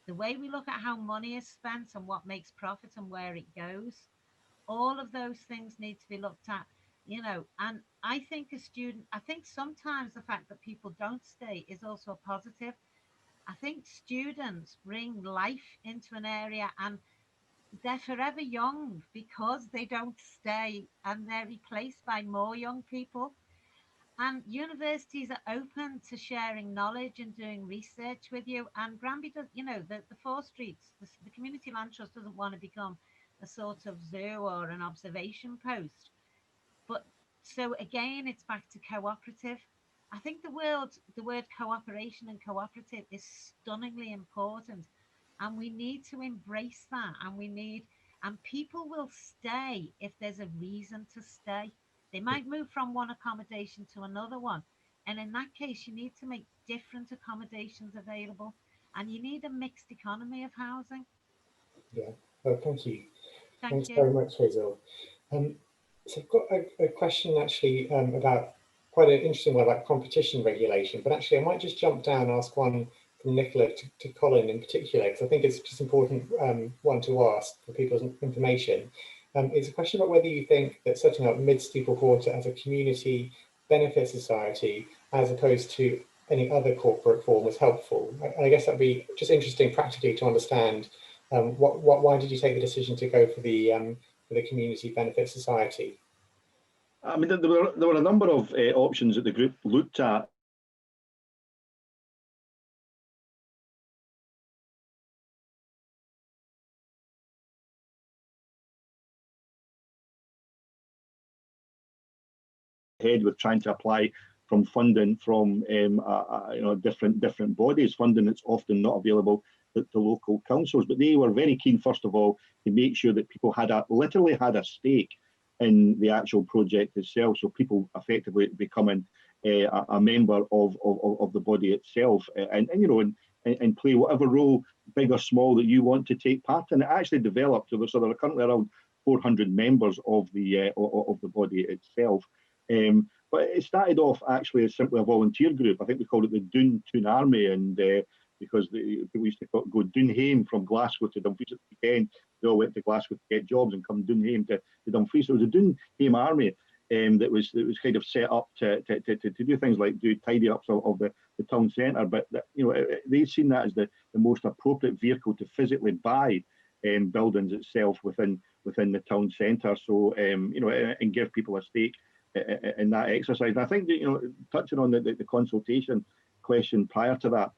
the way we look at how money is spent and what makes profit and where it goes. All of those things need to be looked at, you know. And I think a student, I think sometimes the fact that people don't stay is also a positive. I think students bring life into an area, and they're forever young because they don't stay, and they're replaced by more young people. And universities are open to sharing knowledge and doing research with you. And Granby does, you know, the Four Streets, the Community Land Trust doesn't want to become a sort of zoo or an observation post. But so again, it's back to cooperative. I think the word cooperation and cooperative is stunningly important, and we need to embrace that. And people will stay if there's a reason to stay. They might move from one accommodation to another one, and in that case, you need to make different accommodations available, and you need a mixed economy of housing. Yeah, well, thank you. Thank Thanks you. very much, Hazel. So I've got a question actually about quite an interesting one about competition regulation, but actually I might just jump down and ask one from Nicola to Colin in particular, because I think it's just important one to ask for people's information. It's a question about whether you think that setting up Mid-Steeple Quarter as a community benefit society, as opposed to any other corporate form, was helpful. I guess that'd be just interesting practically to understand why did you take the decision to go for the community benefit society? I mean, there were a number of options that the group looked at. Ahead with trying to apply from funding from different bodies, funding that's often not available to local councils. But they were very keen, first of all, to make sure that people literally had a stake in the actual project itself. So people effectively becoming a member of the body itself, and play whatever role, big or small, that you want to take part in. It actually developed. So there are currently around 400 members of the body itself. But it started off actually as simply a volunteer group. I think we called it the Doon Toon Army, and because people used to go Doonhame from Glasgow to Dumfries at the weekend. They all went to Glasgow to get jobs and come Doonhame to Dumfries. So it was a Doonhame Army that was kind of set up to do things like do tidy ups of the town centre. But they'd seen that as the most appropriate vehicle to physically buy buildings itself within the town centre. So and give people a stake in that exercise. And I think that, touching on the consultation question prior to that,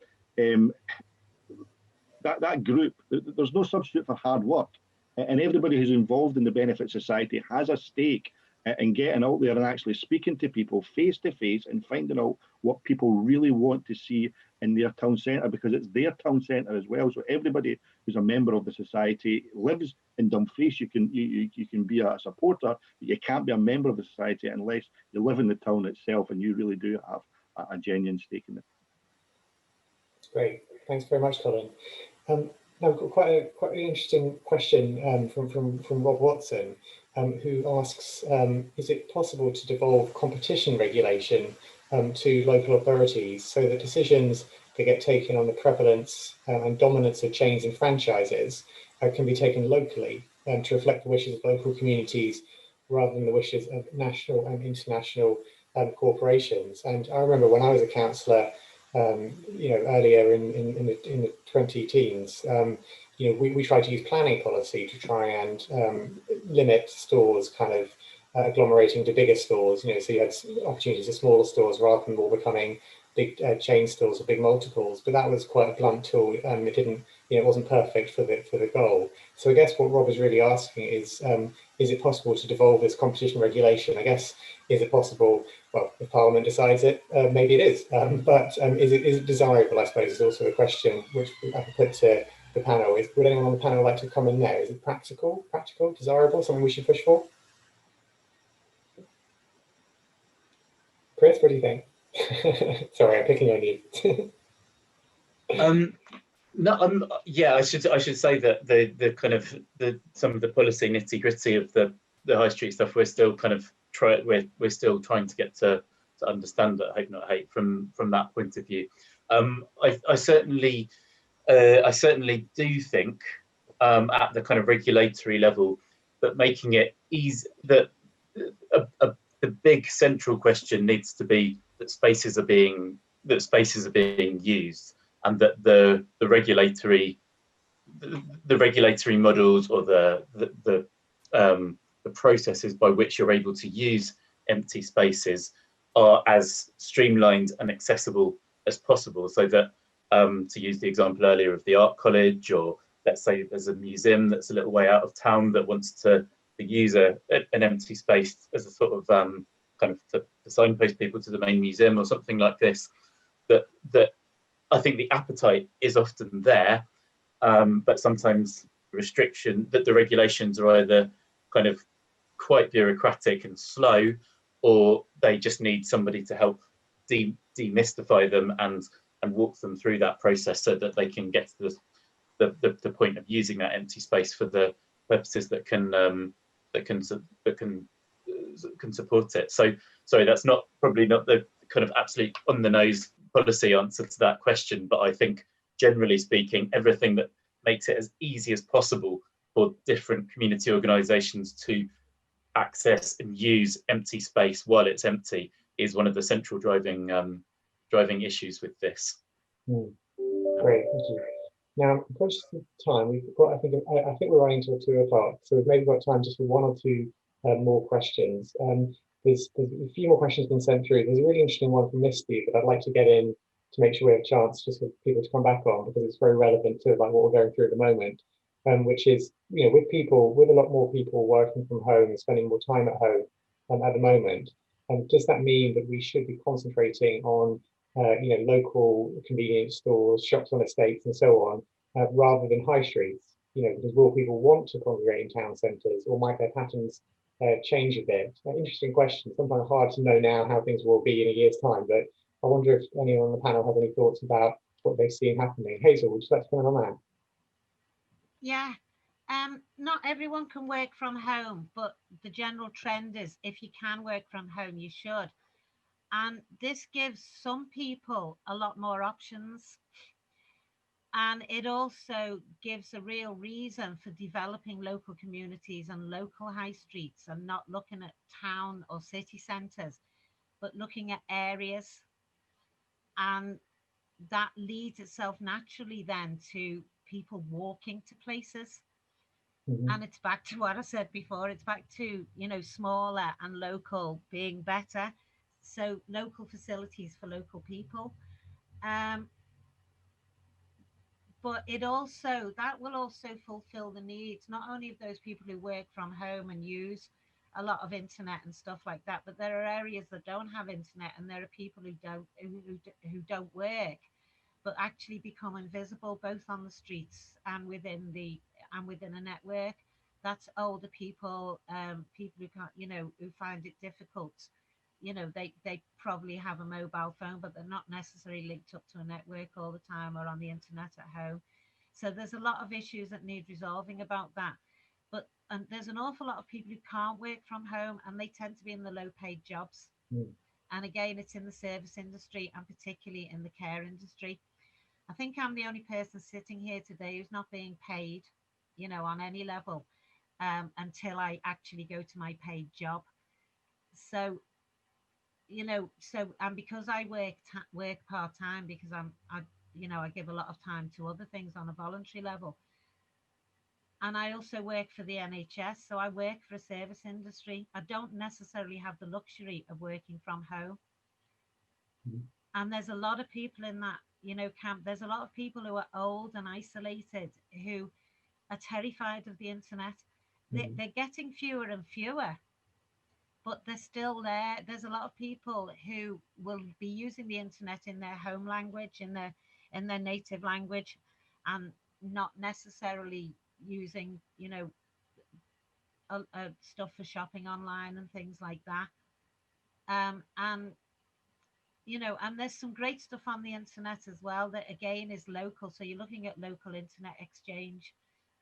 that group, there's no substitute for hard work, and everybody who's involved in the benefit society has a stake and getting out there and actually speaking to people face to face and finding out what people really want to see in their town centre, because it's their town centre as well. So everybody who's a member of the society lives in Dumfries. You can be a supporter, but you can't be a member of the society unless you live in the town itself and you really do have a genuine stake in it. Great, thanks very much, Colin. Now we've got quite an interesting question from Rob Watson, who asks, is it possible to devolve competition regulation to local authorities so that decisions that get taken on the prevalence and dominance of chains and franchises can be taken locally to reflect the wishes of local communities rather than the wishes of national and international corporations? And I remember when I was a councillor, earlier in the 20 teens, we tried to use planning policy to try and limit stores kind of agglomerating to bigger stores, so you had opportunities for smaller stores rather than all becoming big chain stores or big multiples. But that was quite a blunt tool. It didn't, it wasn't perfect for the goal. So I guess what Rob is really asking is it possible to devolve this competition regulation? I guess, is it possible? Well, if Parliament decides it, maybe it is. But is it desirable, I suppose, is also a question which I can put to the panel. Would anyone on the panel like to come in there? Is it practical, desirable, something we should push for? Chris, what do you think? Sorry, I'm picking on you. No, yeah, I should say that the kind of some of the policy nitty gritty of the high street stuff we're still kind of we're still trying to get to understand it, hope not hate, from that point of view. I certainly do think at the kind of regulatory level that making it easy, that the big central question needs to be that spaces are being used, and that the regulatory models or the processes by which you're able to use empty spaces are as streamlined and accessible as possible, so that to use the example earlier of the art college, or let's say there's a museum that's a little way out of town that wants to use an empty space as a sort of kind of to signpost people to the main museum or something like this, that I think the appetite is often there, but sometimes the regulations are either kind of quite bureaucratic and slow, or they just need somebody to help demystify them and walk them through that process so that they can get to the point of using that empty space for the purposes that can support it. So sorry, that's probably not the kind of absolute on the nose policy answer to that question, but I think generally speaking, everything that makes it as easy as possible for different community organisations to access and use empty space while it's empty is one of the central driving issues with this. Great, thank you. Now, conscious of time, we've got, I think we're running until 2 o'clock, so we've maybe got time just for one or two more questions. There's a few more questions been sent through. There's a really interesting one from Misty that I'd like to get in to make sure we have a chance just for people to come back on, because it's very relevant to like what we're going through at the moment, which is, with a lot more people working from home and spending more time at home at the moment, does that mean that we should be concentrating on local convenience stores, shops on estates, and so on, rather than high streets? Because will people want to congregate in town centres, or might their patterns change a bit? Interesting question. Sometimes hard to know now how things will be in a year's time, but I wonder if anyone on the panel has any thoughts about what they've seen happening. Hazel, would you like to comment on that? Yeah. Not everyone can work from home, but the general trend is if you can work from home, you should. And this gives some people a lot more options. And it also gives a real reason for developing local communities and local high streets, and not looking at town or city centres, but looking at areas. And that leads itself naturally then to people walking to places. And it's back to what I said before. It's back to, smaller and local being better. So local facilities for local people. But that will also fulfill the needs, not only of those people who work from home and use a lot of internet and stuff like that, but there are areas that don't have internet, and there are people who don't work, but actually become invisible both on the streets and within a network. That's older people, people who can't, who find it difficult. They probably have a mobile phone, but they're not necessarily linked up to a network all the time or on the internet at home. So there's a lot of issues that need resolving about that. But there's an awful lot of people who can't work from home, and they tend to be in the low paid jobs. And again, it's in the service industry, and particularly in the care industry. I think I'm the only person sitting here today who's not being paid, on any level, until I actually go to my paid job. So, and because I work part time, because I give a lot of time to other things on a voluntary level. And I also work for the NHS, so I work for a service industry. I don't necessarily have the luxury of working from home. And there's a lot of people in that, camp. There's a lot of people who are old and isolated who are terrified of the internet. They're getting fewer and fewer, but they're still there. There's a lot of people who will be using the internet in their home language, in their native language, and not necessarily using, stuff for shopping online and things like that. And there's some great stuff on the internet as well that again is local. So you're looking at local internet exchange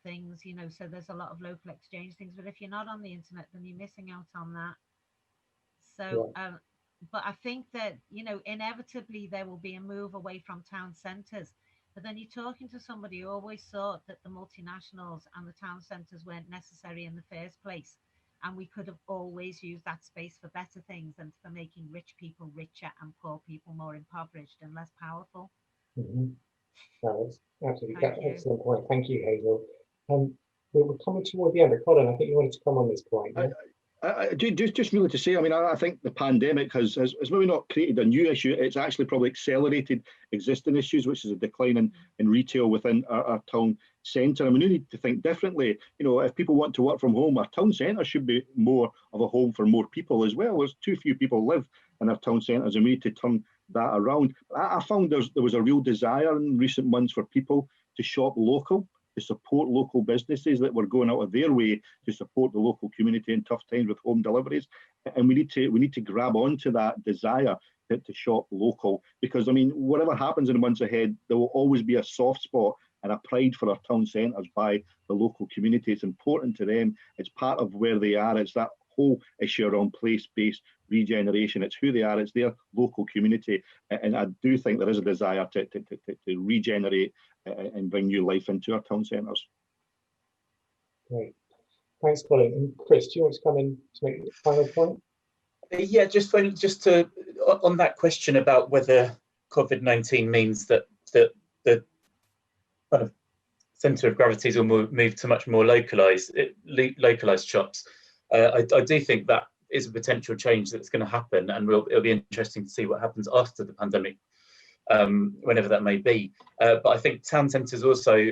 things, so there's a lot of local exchange things. But if you're not on the internet, then you're missing out on that. So, but I think that, inevitably there will be a move away from town centres. But then you're talking to somebody who always thought that the multinationals and the town centres weren't necessary in the first place. And we could have always used that space for better things than for making rich people richer and poor people more impoverished and less powerful. That's absolutely excellent point. Thank you, Hazel. We're coming toward the end, but Colin, I think you wanted to come on this point. Yeah? I do just really to say, I think the pandemic has maybe not created a new issue, it's actually probably accelerated existing issues, which is a decline in retail within our town centre. And we need to think differently. If people want to work from home, our town centre should be more of a home for more people as well. There's too few people live in our town centres, and we need to turn that around. I found there was a real desire in recent months for people to shop local, to support local businesses that were going out of their way to support the local community in tough times with home deliveries. And we need to grab onto that desire to shop local, because whatever happens in the months ahead, there will always be a soft spot and a pride for our town centres by the local community. It's important to them. It's part of where they are. It's that whole issue around place-based regeneration. It's who they are. It's their local community. And I do think there is a desire to regenerate and bring new life into our town centres. Great. Thanks, Colin. And Chris, do you want to come in to make a final point? Yeah, just to on that question about whether COVID-19 means that the kind of centre of gravities will move to much more localised shops. I do think that is a potential change that's going to happen, and it'll be interesting to see what happens after the pandemic, whenever that may be. But I think town centres also,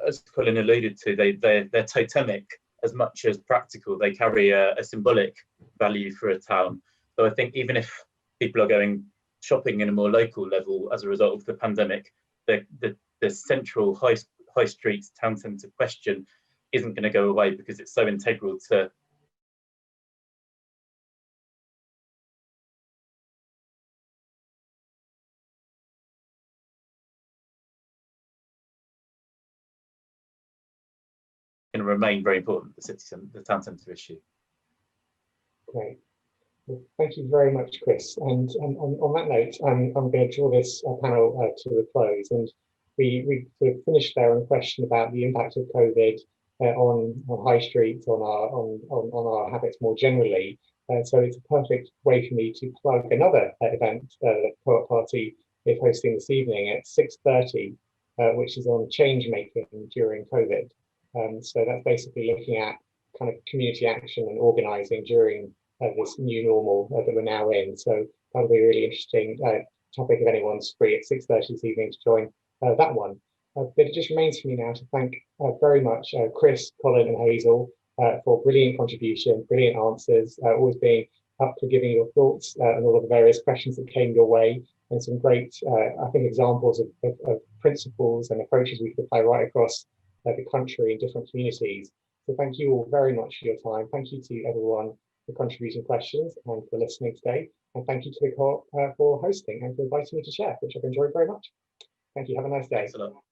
as Colin alluded to, they're totemic as much as practical. They carry a symbolic value for a town. So I think even if people are going shopping in a more local level as a result of the pandemic, the central high streets town centre question isn't going to go away, because it's so integral to going to remain very important, the town centre issue. Great. Well, thank you very much, Chris. And on that note, I'm going to draw this panel to a close. And we sort of finished there on a question about the impact of COVID on high streets, on our habits more generally. So it's a perfect way for me to plug another event that Co-op Party is hosting this evening at 6:30, which is on change making during COVID. So that's basically looking at kind of community action and organising during this new normal that we're now in. So that'll be a really interesting topic if anyone's free at 6:30 this evening to join that one. But it just remains for me now to thank very much Chris, Colin and Hazel for brilliant contribution, brilliant answers, always being up for giving your thoughts and all of the various questions that came your way, and some great, I think, examples of principles and approaches we could apply right across the country in different communities. So thank you all very much for your time. Thank you to everyone for contributing questions and for listening today. And thank you to the Co-op for hosting and for inviting me to share, which I've enjoyed very much. Thank you. Have a nice day. Thanks a lot.